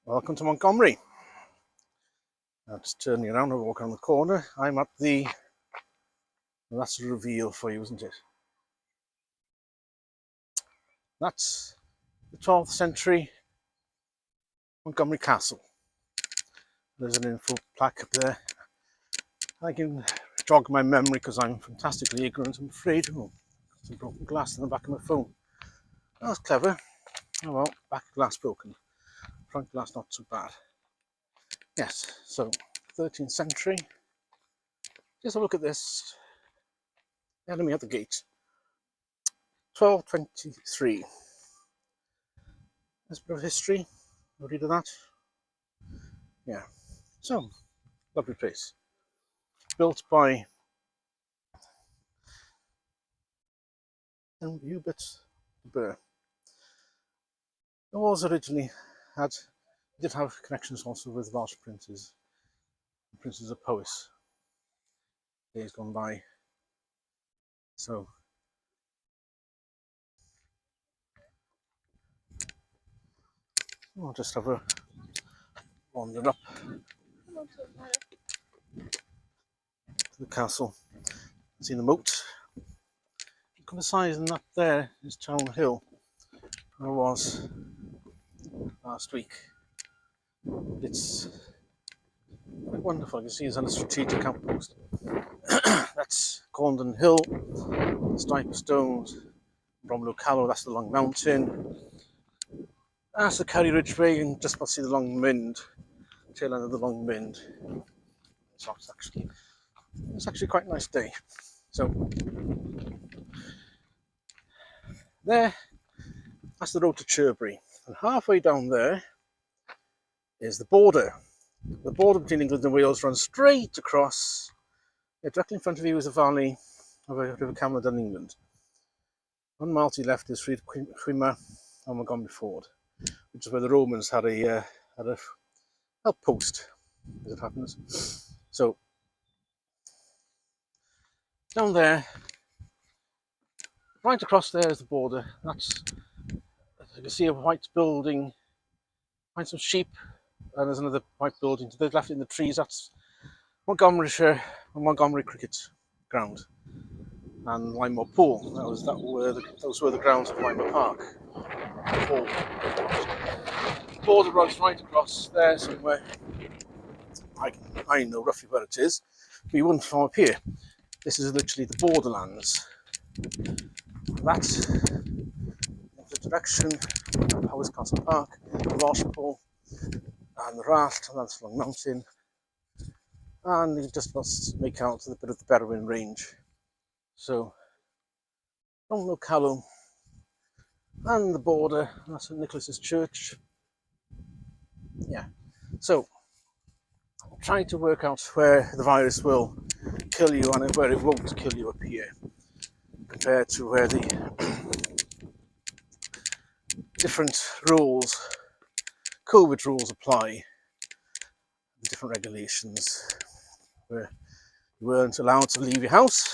Welcome to Montgomery. Now just turning around and walking on the corner. I'm at that's a reveal for you, isn't it? That's the 12th century Montgomery Castle. There's an info plaque up there. I can jog my memory because I'm fantastically ignorant, I'm afraid. Oh, some broken glass in the back of my phone. That's clever. Oh well, back glass broken. Front glass not so bad. Yes, so 13th century. Just have a look at this. Enemy at the gate. 1223. There's a bit of history. A read of that. Yeah. So, lovely place. Built by Hubert Blair. It was originally did have connections also with Welsh princes of Powys. Days gone by. So I'll just have a wander up to the castle. See the moat. Look at the size, and up there is Town Hill. I was last week. It's quite wonderful. You can see it's on a strategic outpost. That's Corndon Hill, Stripe of Stones, Bromlow Callow, that's the Long Mountain. That's the Kerry Ridgeway, and just about to see the Long Mynd, tail end of the Long Mynd. So it's actually quite a nice day. So there, that's the road to Cherbury, and halfway down there is the border. The border between England and Wales runs straight across. Directly in front of you is the valley of the River Camlan in England. 1 mile to the left is Rhyd Chwima and Montgomery Ford, which is where the Romans had a outpost, as it happens. So down there, right across there is the border. That's, you can see a white building, find some sheep, and there's another white building to the left in the trees. That's Montgomery Cricket Ground and Limor Pool. Those were the grounds of Limor Park. The border runs right across there somewhere. I know roughly where it is, but you wouldn't from up here. This is literally the borderlands. That's the direction of Powys Castle Park, the Washpool, and the Rallt, and that's Long Mountain. And you just must make out a bit of the Berwyn Range. So, Bromlow Callow, and the border, that's St Nicholas's Church. Yeah, so trying to work out where the virus will kill you and where it won't kill you up here, compared to where the different rules, COVID rules apply, the different regulations, where you weren't allowed to leave your house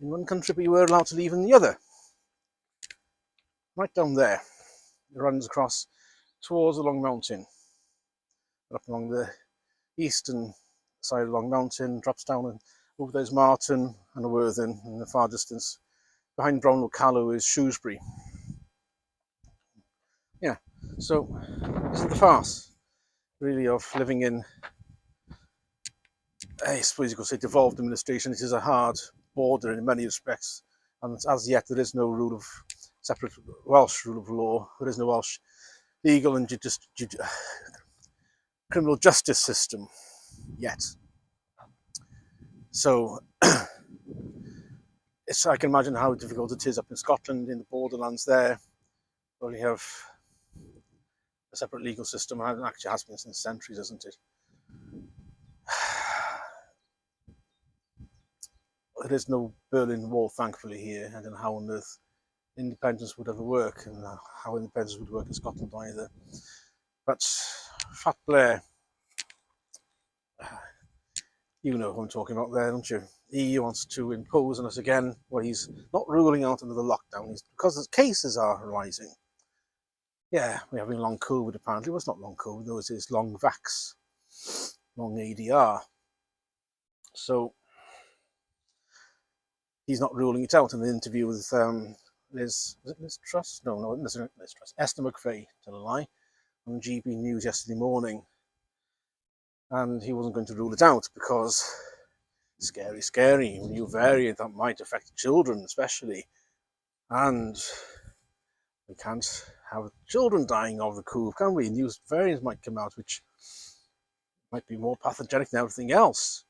in one country, but you were allowed to leave in the other. Right down there, it runs across towards the Long Mountain, up along the eastern side of the Long Mountain, drops down, and over there's Marton and Worthing, and in the far distance behind Bromlow Callow is Shrewsbury. Yeah, so this is the farce, really, of living in, I suppose you could say, devolved administration. It is a hard border in many respects, and as yet there is no separate Welsh rule of law. There is no Welsh legal and criminal justice system yet. So I can imagine how difficult it is up in Scotland, in the borderlands there, where you have a separate legal system, and it actually has been since centuries, hasn't it? There is no Berlin Wall, thankfully, here. I don't know how on earth independence would ever work, and how independence would work in Scotland either. But Fat Blair, you know who I'm talking about there, don't you? He wants to impose on us again what he's not ruling out another lockdown, because the cases are rising. yeah, we're having long COVID apparently. Well, it's not long COVID, though, it's long vax, long ADR. So he's not ruling it out in the interview with Liz, was it Liz Truss? No, Liz Truss. Esther McVeigh, tell a lie, on GB News yesterday morning. And he wasn't going to rule it out because scary, a new variant that might affect children especially. And we can't have children dying of the coup, can we? New variants might come out which might be more pathogenic than everything else.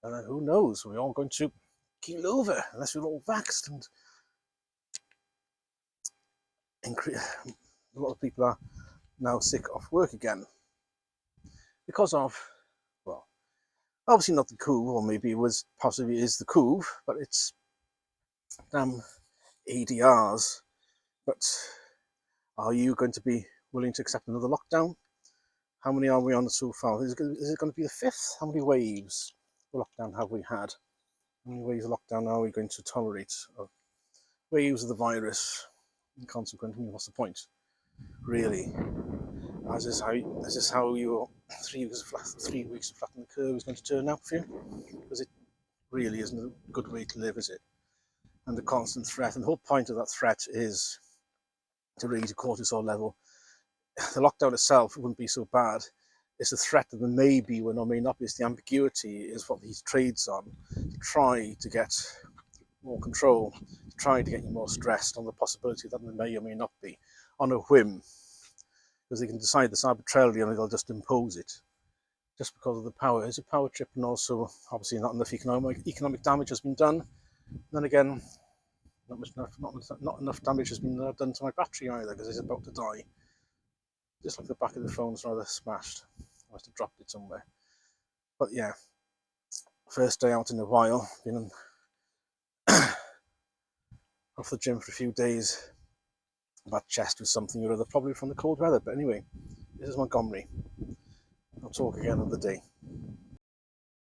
And then who knows? We're all going to keel over unless we're all vaxxed. And a lot of people are now sick of work again because of, well, obviously not the coup, or maybe it was possibly is the coup, but it's damn ADRs. But are you going to be willing to accept another lockdown? How many are we on so far? Is it going to be the fifth? How many waves of lockdown have we had? How many waves of lockdown are we going to tolerate? Waves of the virus, and consequently, what's the point? Really? Is this how your 3 weeks of flatten the curve is going to turn out for you? Because it really isn't a good way to live, is it? And the constant threat, and the whole point of that threat is to raise your cortisol level. The lockdown itself wouldn't be so bad. It's the threat that there may be when or may not be. It's the ambiguity is what he trades on to try to get more control, to try to get you more stressed on the possibility that there may or may not be, on a whim, because they can decide this arbitrarily and they'll just impose it just because of the power. It's a power trip, and also obviously not enough economic damage has been done. And then again, not enough damage has been done to my battery either, because it's about to die. Just like the back of the phone's rather smashed. I must have dropped it somewhere. But yeah, first day out in a while, been off the gym for a few days. Bad chest with something or other, probably from the cold weather. But anyway, this is Montgomery. I'll talk again another day.